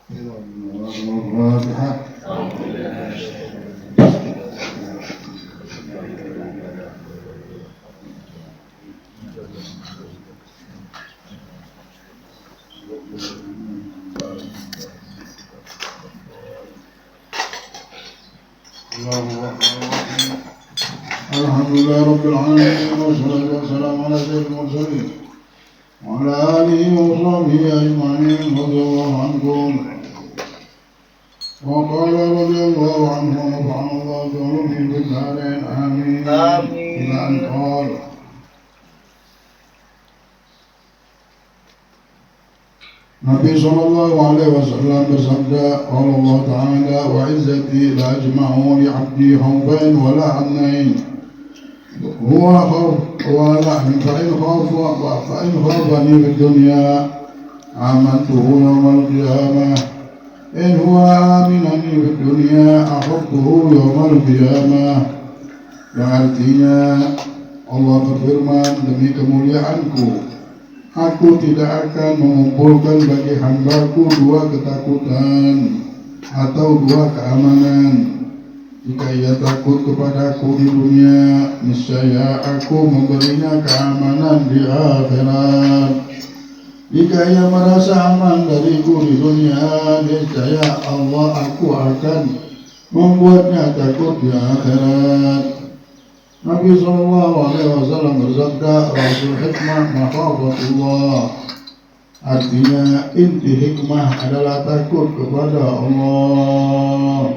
Alhamdulillah Rabbil Alamin, wassalatu wassalamu ala sayyidil mursalin wa ala alihi wa sahbihi ajma'in, radhiyallahu anhum. Wa qala radhiyallahu anhum wa nafa'ana Allah bi ulumihim fid darain, amin. Ila an qala Nabi sallallahu alaihi wasallam bersabda, qala Allah ta'ala, wa izzati la ajma'u li 'abdi khawfain wa la amnain. Huwa khawf wa la fa'in khawfani fid dunya amantuhu yawmal qiyamah. In huwa aminani fid dunya akhaftuhu yawmal qiyamah. Yang artinya Allah berfirman, demi kemuliaanku, aku tidak akan mengumpulkan bagi hambaku dua ketakutan atau dua keamanan. Jika ia takut kepadaku di dunia, niscaya aku memberinya keamanan di akhirat. Jika ia merasa aman dariku di dunia, niscaya aku akan membuatnya takut di akhirat. Nabi SAW bersabda, Rasul hikmah makhafatullah. Artinya inti hikmah adalah takut kepada Allah.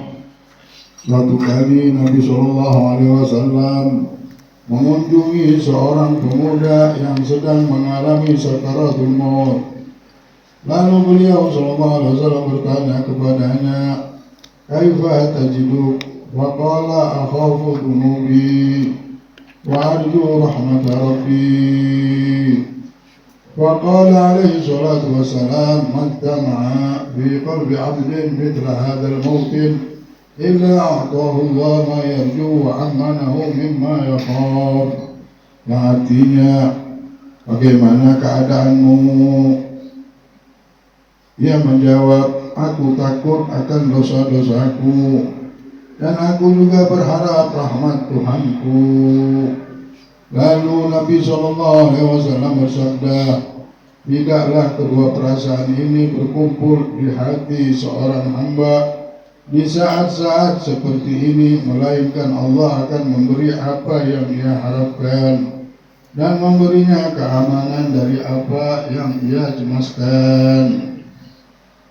Suatu kali Nabi SAW mengunjungi seorang pemuda yang sedang mengalami sakaratul maut. Lalu beliau SAW bertanya kepadanya, kaifa tajiduk? Wa qala akhafu dhunubi wa arju rahmat rabbi. Wa qala alaihi salatu wassalam, majtama'a fi qalbi 'abdin mithla hadzal mawtin illa a'tahu Allah ma yarju wa amanahu mimma yakhaf. Yang artinya, bagaimana keadaanmu? Ia menjawab, aku takut akan dosa-dosaku dan aku juga berharap rahmat Tuhanku. Lalu Nabi SAW bersabda, tidaklah kedua perasaan ini berkumpul di hati seorang hamba di saat-saat seperti ini, melainkan Allah akan memberi apa yang ia harapkan dan memberinya keamanan dari apa yang ia cemaskan.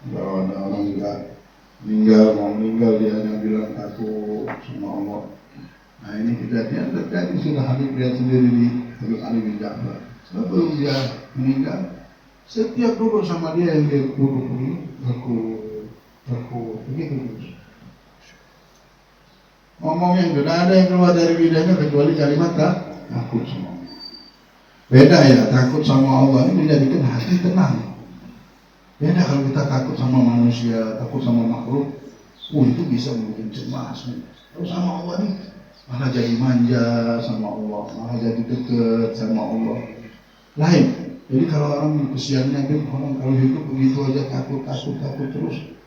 Kalau ada orang mau meninggal dia hanya bilang takut sama Allah. Nah, ini kejadian terjadi, sudah Habib lihat sendiri di Habib Ali bin Ja'far. Sebelum dia meninggal, setiap duduk sama dia yang dia duduk ini begitu. Ngomongnya tidak ada yang keluar dari lidahnya kecuali kalimat takut sama Allah. Beda ya, takut sama Allah ini menjadikan hati tenang. Beda kalau kita takut sama manusia, takut sama makhluk, itu bisa mungkin cemas. Kalau sama Allah nih, malah jadi manja sama Allah, malah jadi dekat sama Allah. Lain. Jadi kalau orang kesiannya, orang kalau hidup begitu aja takut terus,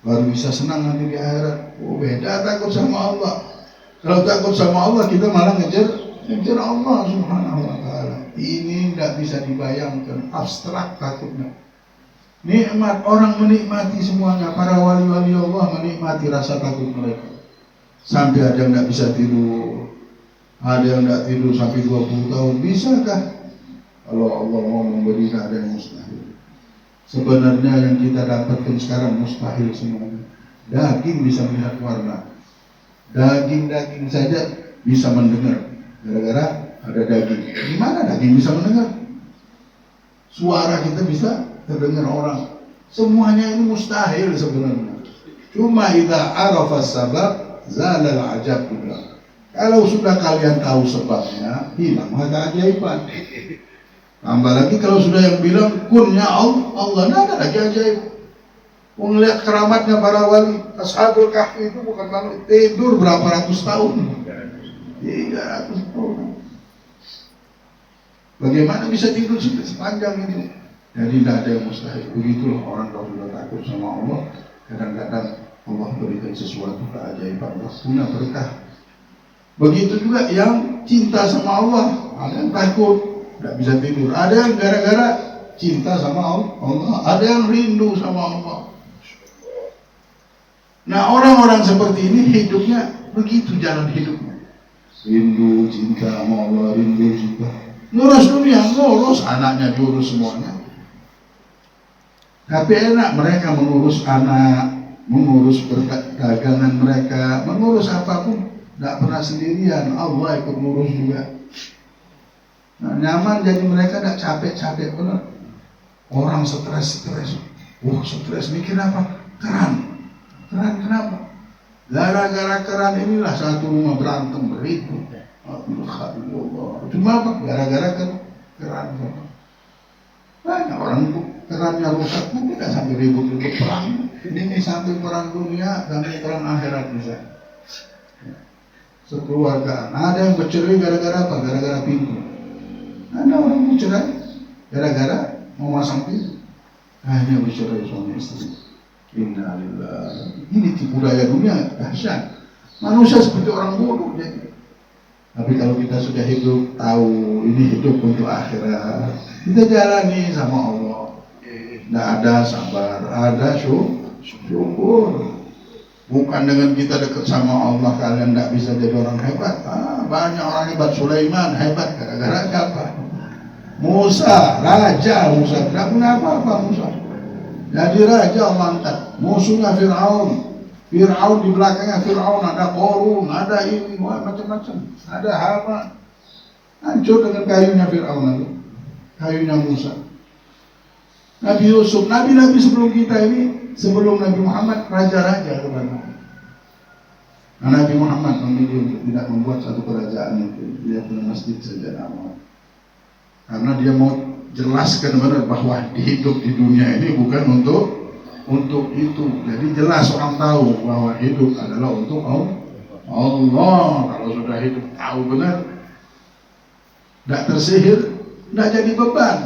baru bisa senang nanti di akhirat. Beda takut sama Allah. Kalau takut sama Allah, kita malah ngejar Allah Subhanahu wa ta'ala. Ini tidak bisa dibayangkan, abstrak takutnya. Nikmat, orang menikmati semuanya. Para wali-wali Allah menikmati rasa takut mereka. Sampai ada yang tidak bisa tidur, ada yang tidak tidur sampai 20 tahun. Bisakah? Kalau Allah mau memberi, ada yang mustahil. Sebenarnya yang kita dapatkan sekarang mustahil semuanya. Daging bisa melihat warna, daging saja bisa mendengar. Gara-gara ada daging. Gimana daging bisa mendengar? Suara kita bisa terdengar orang. Semuanya ini mustahil sebenarnya. Cuma idza arafa sabab zalal ajab juga. Kalau sudah kalian tahu sebabnya, hilang keajaiban. Tambah lagi kalau sudah yang bilang kunnya Allah, tidak ada lagi ajaib. Melihat keramatnya para wali, Ashabul Kahfi itu bukan malu, tidur berapa ratus tahun? 300 tahun. Bagaimana bisa tidur sepanjang itu? Jadi tidak ada yang mustahil. Begitulah orang kalau sudah takut sama Allah, kadang-kadang Allah berikan sesuatu keajaiban, punya berkah. Begitu juga yang cinta sama Allah, ada yang takut, tidak bisa tidur. Ada yang gara-gara cinta sama Allah, ada yang rindu sama Allah. Nah, orang-orang seperti ini hidupnya begitu, jalan hidupnya. Rindu, cinta sama Allah, rindu, cinta. Ngurus dunia, ngurus anaknya, diurus semuanya. Tapi enak mereka mengurus anak, mengurus perdagangan mereka, mengurus apapun. Tidak pernah sendirian, Allah ikut ngurus juga. Nah, nyaman jadi mereka tidak capek-capek benar. Orang stres. Stres mikir apa? Keran kenapa? Gara-gara keran inilah satu rumah berantem berikut. Cuma apa? Gara-gara keran. Banyak orang kerannya rusak pun tidak sampai ribut-ribut perang. Ini sampai perang dunia, sampai perang akhirat misalnya. Sekeluargaan. Ada yang bercerai gara-gara apa? Gara-gara pintu. Ada orang bercerai gara-gara mau masang pintu. Hanya bercerai suami istri. Innalillahi. Ini tipu daya dunia dahsyat. Manusia seperti orang bodoh jadi. Tapi kalau kita sudah hidup, tahu ini hidup untuk akhirat, kita jalani sama Allah. Tidak ada sabar, ada syukur. Bukan dengan kita dekat sama Allah kalian tidak bisa jadi orang hebat. Banyak orang hebat. Sulaiman hebat gara-gara siapa? Musa, raja Musa. Tidak punya apa-apa Musa. Jadi raja Allah angkat. Musuhnya Fir'aun. Fir'aun di belakangnya Fir'aun ada Qorun, ada ini, macam-macam. Ada Haman. Hancur dengan kayunya Fir'aun itu. Kayunya Musa. Nabi Yusuf, nabi-nabi sebelum kita ini, sebelum Nabi Muhammad, raja-raja kebanyakan. Nah, Nabi Muhammad memilih untuk tidak membuat satu kerajaan itu. Dia punya masjid saja nama. Karena dia mau jelaskan benar bahwa hidup di dunia ini bukan untuk itu. Jadi jelas orang tahu bahwa hidup adalah untuk Allah. Kalau sudah hidup tahu benar, tidak tersihir, tidak jadi beban.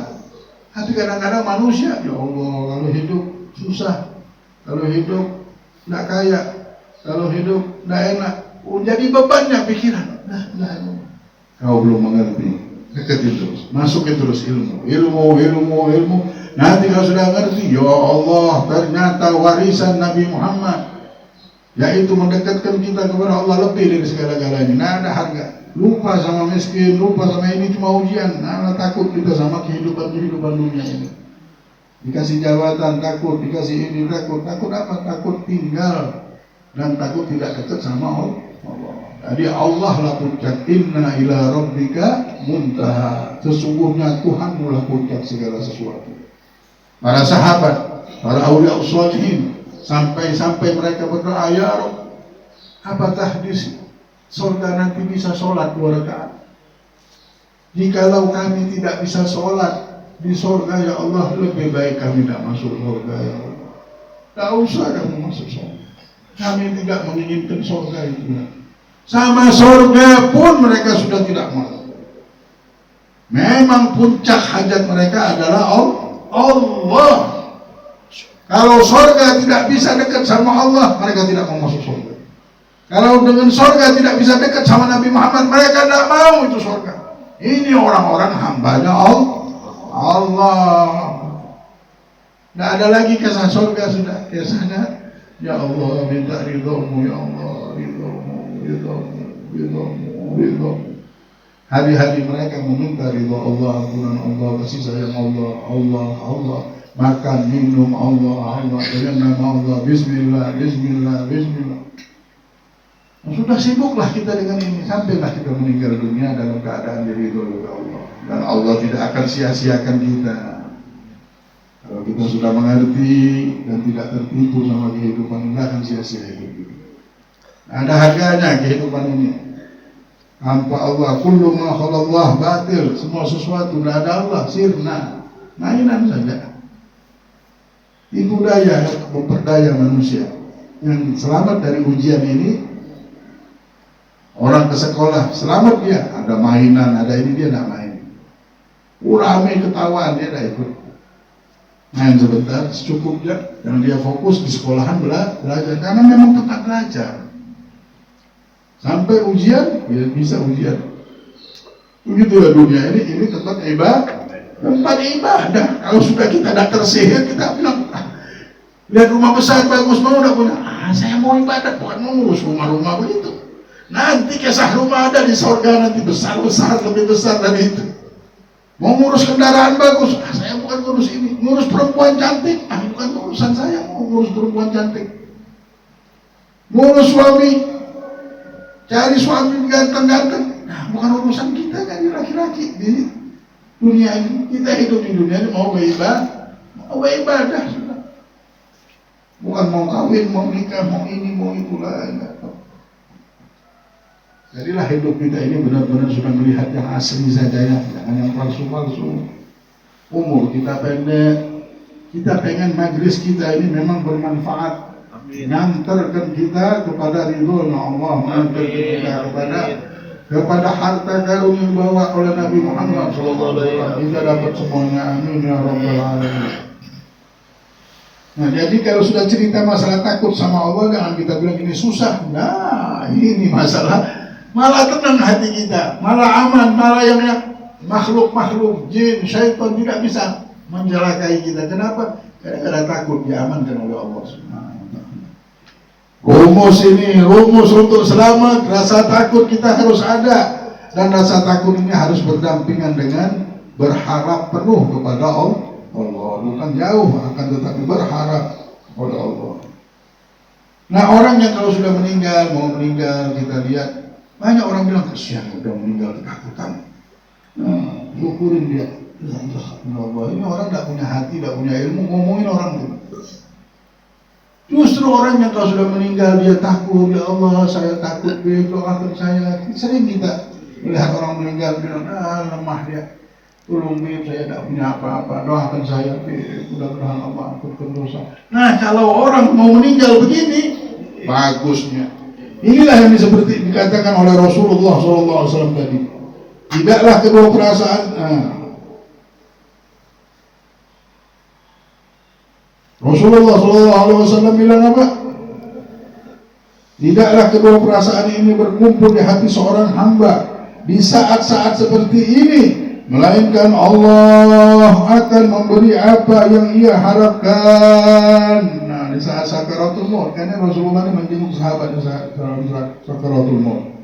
Tapi kadang-kadang manusia, ya Allah, kalau hidup susah, kalau hidup tidak kaya, kalau hidup tidak enak, jadi bebannya pikiran. Kau belum mengerti, deketin terus, masukin terus ilmu. Nanti kalau sudah ngerti, ya Allah, ternyata warisan Nabi Muhammad, yaitu mendekatkan kita kepada Allah lebih dari segala-galanya. Nah, ada harga. Lupa sama miskin, lupa sama ini cuma ujian. Nah, takut kita sama kehidupan dunia ini. Dikasih jabatan takut, dikasih ini takut apa? Takut tinggal dan takut tidak dekat sama Allah. Jadi Allah lah puncak. Inna ila rabbika muntaha. Sesungguhnya Tuhan mula puncak segala sesuatu. Para sahabat, para awliya sholihin, sampai mereka berdoa, ya Rabb, apakah di surga nanti bisa sholat 2 rakaat? Jikalau kami tidak bisa sholat di surga, ya Allah, lebih baik kami tidak masuk surga, ya Allah. Tak usah kamu masuk surga. Kami tidak menginginkan surga itu. Sama surga pun mereka sudah tidak mau. Memang puncak hajat mereka adalah Allah. Kalau surga tidak bisa dekat sama Allah, mereka tidak mau masuk surga. Kalau dengan surga tidak bisa dekat sama Nabi Muhammad, mereka tidak mau itu surga. Ini orang-orang hambanya Allah. Tidak ada lagi kisah surga, sudah kisahnya, ya Allah, minta ridhomu, ya Allah, ridhomu. Hari-hari mereka meminta ridho Allah, ampunan Allah, kasih sayang Allah. Makan, minum Allah dengan nama Allah. Bismillah. Sudah sibuklah kita dengan ini, sampailah kita meninggal dunia dalam keadaan diridhoi oleh Allah. Dan Allah tidak akan sia-siakan kita. Kalau kita sudah mengerti dan tidak tertipu sama kehidupan, tidak akan sia-sia hidup kita. Ada harganya kehidupan ini. Tanpa Allah, kullu ma khalallah batil. Semua sesuatu tidak ada Allah, sirna, mainan saja. Tipu daya, memperdaya manusia. Yang selamat dari ujian ini, orang ke sekolah, selamat dia. Ada mainan, ada ini, dia tidak main. Rame ketawaan, dia tidak ikut. main sebentar, secukupnya, dan dia fokus di sekolahan belajar, karena memang tempat belajar. Sampai ujian, ya bisa ujian. Begitulah dunia ini tempat ibadah. Kalau sudah kita dah tersihir, kita bilang, lihat rumah besar bagus, mau udah punya. Saya mau ibadah, bukan mau ngurus rumah-rumah begitu. Nanti kisah rumah ada di surga, nanti besar-besar, lebih besar dari itu. Mau ngurus kendaraan bagus, saya bukan ngurus ini. Ngurus perempuan cantik, bukan urusan saya. Mau ngurus perempuan cantik. Ngurus suami, cari suami ganteng-ganteng, bukan urusan kita, jadi laki-laki di dunia ini. Kita hidup di dunia ini mau beribadah sudah. Bukan mau kawin, mau nikah, mau ini, mau itulah. Jadilah hidup kita ini benar-benar sudah melihat yang asli saja ya, jangan yang palsu-palsu. Umur kita pendek, kita pengen majlis kita ini memang bermanfaat, ngantarkan kita kepada ridho Allah, mengantarkan kita kepada harta karun yang dibawa oleh Nabi Muhammad SAW. Kita dapat semuanya, amin ya rabbal alamin. Nah, jadi kalau sudah cerita masalah takut sama Allah, jangan kita bilang ini susah. Nah, ini masalah. Malah tenang hati kita, malah aman, malah yang makhluk-makhluk, jin, syaitan tidak bisa menjelakai kita. Kenapa? Karena kita takut diamankan oleh Allah Subhanahu wa ta'ala. Rumus untuk selamat, rasa takut kita harus ada. Dan rasa takut ini harus berdampingan dengan berharap penuh kepada Allah. Bukan jauh, akan tetapi berharap kepada Allah. Nah, orang yang kalau sudah mau meninggal, kita lihat banyak orang bilang kesian udah meninggal ketakutan. Syukurin dia. Allah, ini orang tidak punya hati, tidak punya ilmu, ngomongin orang itu. Justru orang yang kalau sudah meninggal dia takut, ya Allah saya takut, doakan saya. Sering kita melihat orang meninggal bilang, lemah dia. Tolong saya tidak punya apa-apa, doakan saya, mudah-mudahan Allah amputkan dosa. Nah, kalau orang mau meninggal begini, bagusnya. Inilah yang seperti dikatakan oleh Rasulullah SAW tadi. Tidaklah kedua perasaan. Rasulullah SAW bilang apa? Tidaklah kedua perasaan ini berkumpul di hati seorang hamba di saat-saat seperti ini, melainkan Allah akan memberi apa yang ia harapkan. Nah, di saat sakaratul maut, karena Rasulullah ini menjenguk sahabat di saat sakaratul maut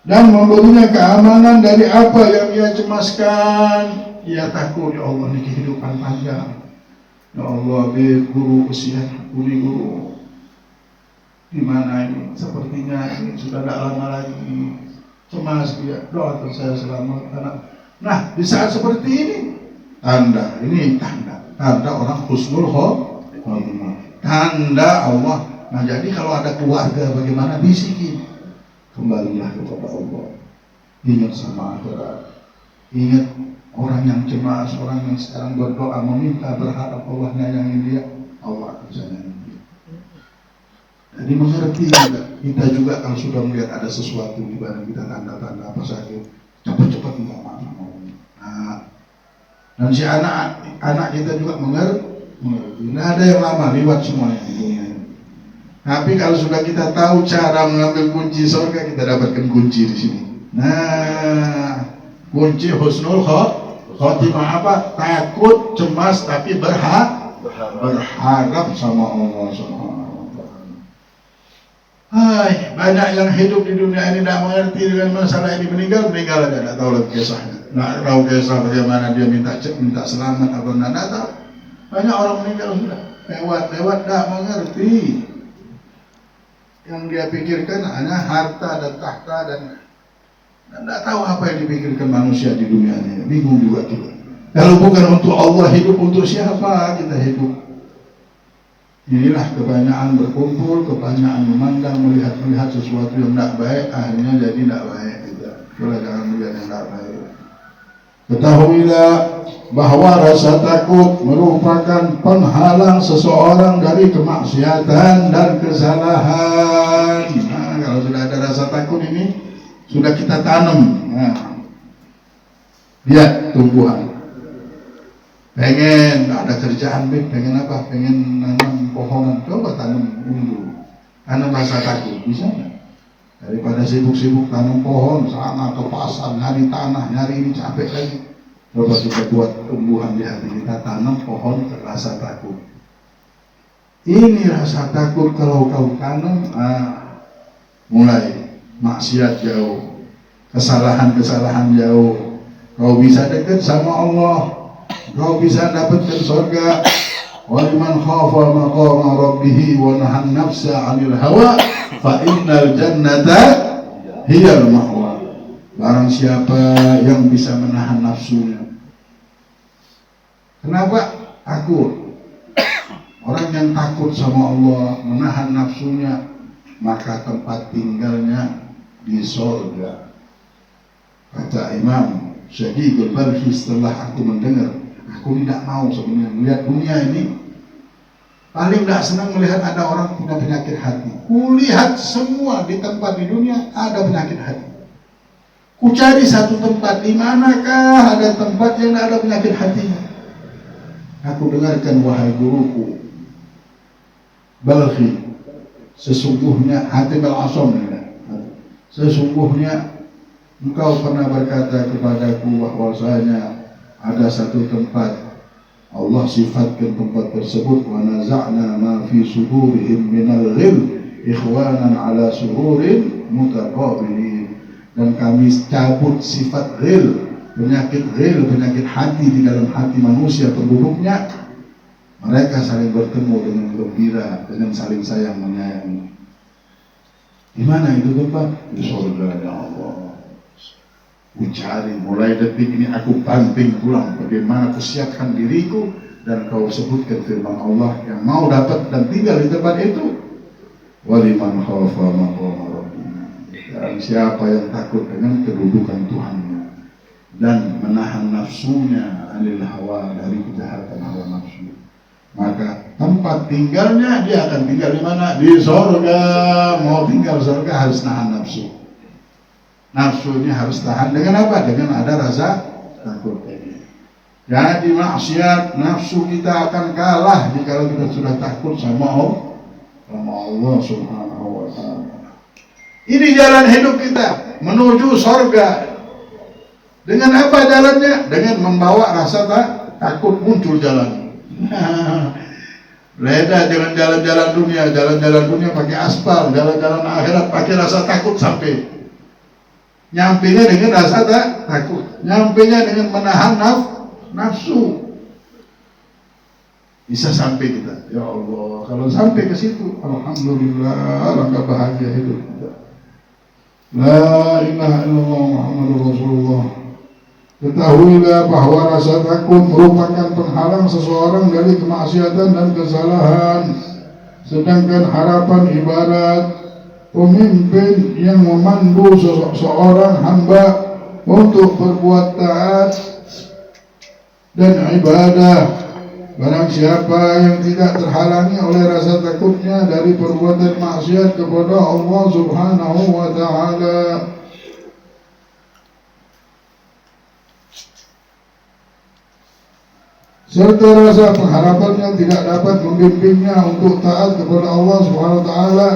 dan memberinya keamanan dari apa yang ia cemaskan. Ia takut, ya Allah, ini kehidupan panjang. Ya Allah, guru kesian, guru di mana ini? Sepertinya ini sudah tidak lama lagi. Cemas dia, doakan saya selamat anak. Nah, di saat seperti ini, tanda orang husnul khotimah, tanda Allah. Nah, jadi kalau ada keluarga bagaimana, bisikin, kembalilah kepada Allah, ingat sama akhirat, ingat orang yang cemas, orang yang sekarang berdoa meminta berharap Allah nyayangi dia, Allah akan sayangi dia. Jadi mengerti kita juga kalau sudah melihat ada sesuatu di badan kita, tanda-tanda apa saja, cepat-cepat minta maaf sama Allah. Nah, dan si anak kita juga mengerti. Tidak ada yang lama, lewat semuanya di dunia ini. Tapi kalau sudah kita tahu cara mengambil kunci surga, kita dapatkan kunci di sini. Nah, kunci husnul khotimah apa? Takut, cemas, tapi berharap sama Allah Subhanahu wa ta'ala. Banyak yang hidup di dunia ini tidak mengerti dengan masalah ini, meninggal aja, tidak tahu lagi kisahnya. Tidak tahu kisah bagaimana dia minta selamat apa tidak tahu. Banyak orang meninggal sudah lewat tidak mengerti. Yang dia pikirkan hanya harta dan tahta dan tidak tahu apa yang dipikirkan manusia di dunia ini. Bingung juga kita. Kalau bukan untuk Allah, hidup untuk siapa kita hidup? Inilah kebanyakan berkumpul, kebanyakan memandang, melihat sesuatu yang tidak baik, akhirnya jadi tidak baik kita. Itulah jangan melihat yang tidak baik. Ketahuilah bahwa rasa takut merupakan penghalang seseorang dari kemaksiatan dan kesalahan. Nah, kalau sudah ada rasa takut ini, sudah kita tanam. Nah, lihat tumbuhan. Pengen ada kerjaan, pengen apa? Pengen nanam pohonan, coba tanam dulu. Tanam rasa takut, bisa nggak? Daripada sibuk-sibuk tanam pohon, sana ke pasar, nyari tanah, nyari ini capek lagi. Coba kita buat tumbuhan di hati kita, tanam pohon rasa takut. Ini rasa takut kalau kau tanam, mulai maksiat jauh, kesalahan-kesalahan jauh. Kau bisa dekat sama Allah, kau bisa dapatkan surga. Waliman khafa maqama rabbih wa nahan nafsa 'anil hawa fa innal jannata hiyal ma'wa. Barang siapa yang bisa menahan nafsunya. Kenapa? Takut. Orang yang takut sama Allah, menahan nafsunya, maka tempat tinggalnya di surga. Kata Imam Syafi'i Al-Balkhi, setelah aku mendengar, aku tidak mau sebenarnya melihat dunia ini. Paling tidak senang melihat ada orang punya penyakit hati. Kulihat semua di tempat di dunia ada penyakit hati. Ku cari satu tempat, di manakah ada tempat yang ada penyakit hatinya. Aku dengarkan, wahai guruku Balkhi, sesungguhnya Hatim al-Asam, sesungguhnya engkau pernah berkata kepadaku bahwasanya ada satu tempat, Allah sifatkan tempat tersebut, wa naza'na ma fi sudurihim minal ghil ikhwanan ala sururin mutaqabilin, dan kami cabut sifat ghil, penyakit ghil, penyakit hati di dalam hati manusia penduduknya. Mereka saling bertemu dengan gembira, dengan saling sayang menyayangi. Di mana itu tempat? Di surga ya Allah. Ku cari, mulai detik ini aku banting tulang bagaimana ku siapkan diriku, dan kau sebutkan firman Allah yang mau dapat dan tinggal di tempat itu. Waliman khafa maqama rabbih, dan siapa yang takut dengan kedudukan Tuhannya dan menahan nafsunya anil hawa, dari kejahatan hawa nafsu, maka tempat tinggalnya dia akan tinggal di mana? Di surga. Mau tinggal surga harus nahan nafsu. Nafsunya harus tahan dengan apa? Dengan ada rasa takut. Jadi maksiat, nafsu kita akan kalah jika kita sudah takut sama Allah Subhanahu wa ta'ala. Ini jalan hidup kita menuju surga. Dengan apa jalannya? Dengan membawa rasa takut muncul jalan. Beda dengan jalan-jalan dunia. Jalan-jalan dunia pakai aspal, jalan-jalan akhirat pakai rasa takut sampai. Nyampainya dengan rasa takut, nyampainya dengan menahan nafsu. Bisa sampai kita, ya Allah. Kalau sampai ke situ, alhamdulillah, langkah bahagia hidup kita. La ilaha illallah Muhammadur Rasulullah. Ketahuilah bahwa rasa takut merupakan penghalang seseorang dari kemaksiatan dan kesalahan. Sedangkan harapan ibadat, pemimpin yang memandu seorang hamba untuk berbuat taat dan ibadah. Barang siapa yang tidak terhalangi oleh rasa takutnya dari perbuatan maksiat kepada Allah Subhanahu wa ta'ala, serta rasa pengharapannya tidak dapat membimbingnya untuk taat kepada Allah Subhanahu wa ta'ala,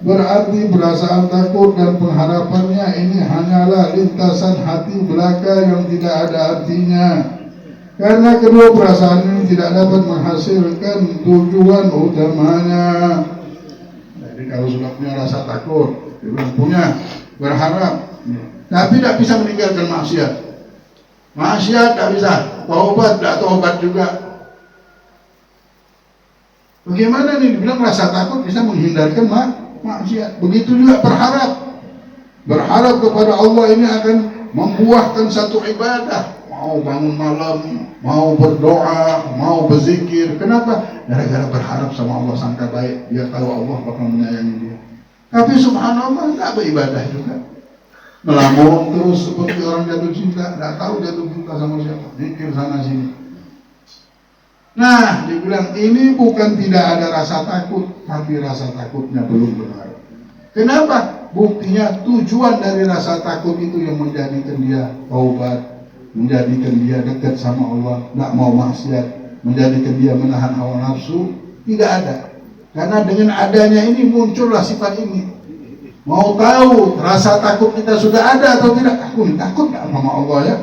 berarti perasaan takut dan pengharapannya ini hanyalah lintasan hati belaka yang tidak ada artinya. Karena kedua perasaan ini tidak dapat menghasilkan tujuan utamanya. Jadi kalau sudah punya rasa takut, punya berharap, tapi tidak bisa meninggalkan maksiat. Maksiat tidak bisa, taubat tidak taubat juga. Bagaimana nih? Dibilang rasa takut bisa menghindarkan maksiat. Begitu juga berharap kepada Allah ini akan membuahkan satu ibadah. Mau bangun malam, mau berdoa, mau berzikir. Kenapa? Gara-gara berharap sama Allah, sangka baik. Dia tahu Allah bakal menyayangi dia. Tapi subhanallah tidak beribadah juga. Melamun terus seperti orang jatuh cinta. Tidak tahu jatuh cinta sama siapa. Zikir sana sini. Nah, dibilang ini bukan tidak ada rasa takut, tapi rasa takutnya belum benar. Kenapa? Buktinya tujuan dari rasa takut itu yang menjadikan dia taubat, menjadikan dia dekat sama Allah, tidak mau maksiat, menjadikan dia menahan hawa nafsu, tidak ada. Karena dengan adanya ini muncullah sifat ini. Mau tahu rasa takut kita sudah ada atau tidak? Aku takut nggak sama Allah ya?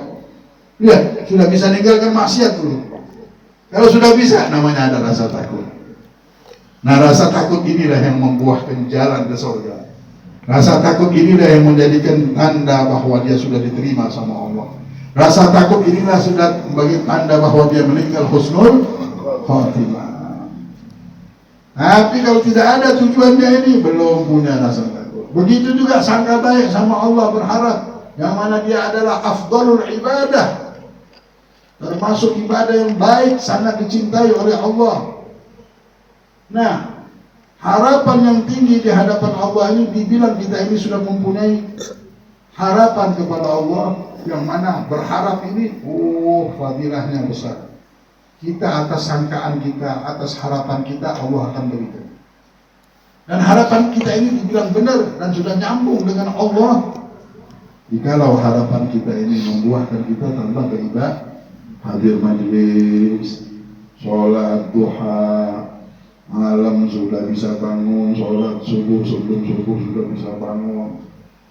Lihat, sudah bisa meninggalkan maksiat dulu. Kalau sudah bisa, namanya ada rasa takut. Nah, rasa takut inilah yang membuahkan jalan ke surga. Rasa takut inilah yang menjadikan tanda bahwa dia sudah diterima sama Allah. Rasa takut inilah sudah bagi tanda bahwa dia meninggal husnul khatimah. Tapi kalau tidak ada tujuannya ini, belum punya rasa takut. Begitu juga sangka baik sama Allah, berharap yang mana dia adalah afdalul ibadah, termasuk ibadah yang baik, sangat dicintai oleh Allah. Nah, harapan yang tinggi di hadapan Allah ini dibilang kita ini sudah mempunyai harapan kepada Allah, yang mana berharap ini, fadilahnya besar. Kita atas sangkaan kita, atas harapan kita, Allah akan berikan. Dan harapan kita ini dibilang benar dan sudah nyambung dengan Allah. Jikalau harapan kita ini membuahkan kita tambah beribadah, hadir majelis, sholat duha, malam sudah bisa bangun, sholat subuh sebelum subuh sudah bisa bangun,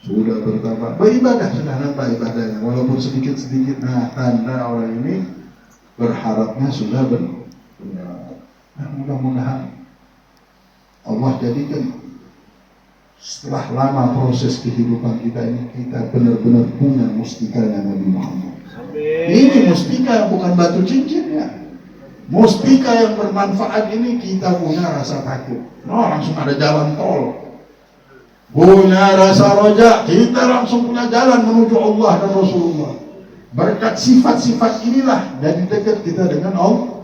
sudah bertambah beribadah, sudah nambah ibadahnya walaupun sedikit-sedikit. Nah, tanda orang ini berharapnya sudah benar. Nah, mudah-mudahan Allah jadikan setelah lama proses kehidupan kita ini, kita benar-benar punya mustikanya Nabi Muhammad. Ini mustika, bukan batu cincinnya. Mustika yang bermanfaat ini kita punya rasa takut. Langsung ada jalan tol. Punya rasa roja, kita langsung punya jalan menuju Allah dan Rasulullah. Berkat sifat-sifat inilah jadi dekat kita dengan Allah.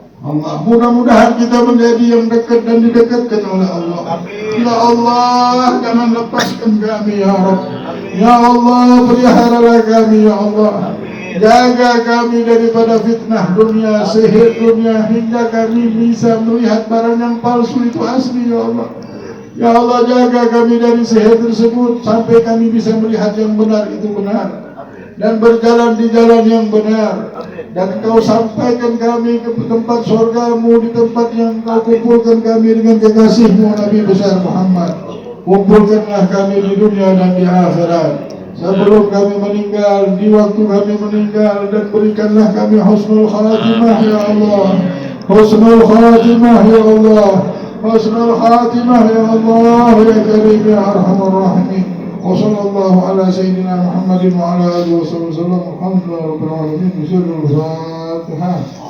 Mudah-mudahan kita menjadi yang dekat dan didekatkan oleh Allah. Amin. Ya Allah, jangan lepaskan kami ya Rabb. Ya Allah, peliharalah kami ya Allah. Amin. Jaga kami daripada fitnah dunia, sihir dunia, hingga kami bisa melihat barang yang palsu itu asli ya Allah. Ya Allah, jaga kami dari sihir tersebut sampai kami bisa melihat yang benar itu benar dan berjalan di jalan yang benar. Dan Kau sampaikan kami ke tempat surgamu, di tempat yang Kau kumpulkan kami dengan kekasihmu Nabi besar Muhammad. Kumpulkanlah kami di dunia dan di akhirat sebelum kami meninggal, di waktu kami meninggal, dan berikanlah kami husnul khatimah ya Allah. Husnul khatimah ya Allah. Husnul khatimah ya Allah ya Karim ya Arhamar Rahimin. Wassallallahu ala sayyidina Muhammadin wa ala alihi wasallam. Alhamdulillah rabbil alamin. Bismillahirrahmanirrahim.